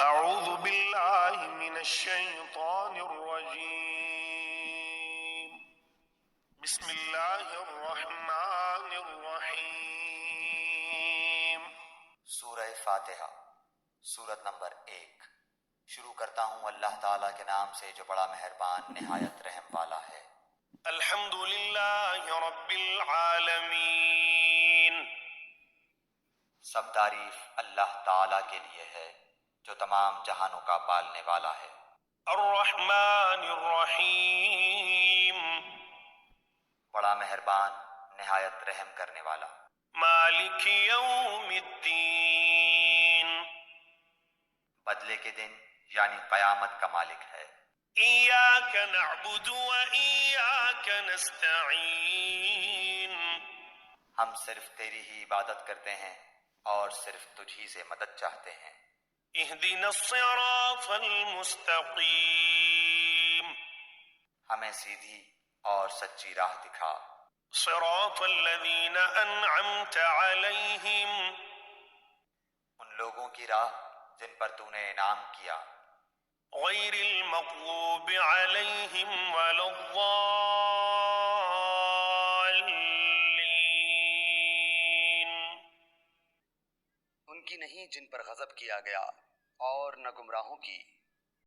أعوذ بالله من الشيطان الرجيم. بسم الله الرحمن الرحيم. سورہ فاتحہ، سورت نمبر 1۔ شروع کرتا ہوں اللہ تعالیٰ کے نام سے جو بڑا مہربان نہایت رحم والا ہے۔ الحمد للہ رب العالمین۔ سب تعریف اللہ تعالیٰ کے لیے ہے جو تمام جہانوں کا پالنے والا ہے۔ الرحمن الرحیم۔ بڑا مہربان نہایت رحم کرنے والا۔ مالک یوم الدین۔ بدلے کے دن یعنی قیامت کا مالک ہے۔ ایاک نعبد و ایاک نستعین۔ ہم صرف تیری ہی عبادت کرتے ہیں اور صرف تجھی سے مدد چاہتے ہیں۔ اہدنا الصراط المستقیم۔ ہمیں سیدھی اور سچی راہ دکھا۔ صراط الذین انعمت علیہم۔ ان لوگوں کی راہ جن پر تو نے انعام کیا۔ غیر المغضوب علیہم ولا الضالین۔ ان کی نہیں جن پر غضب کیا گیا اور نہ گمراہوں کی۔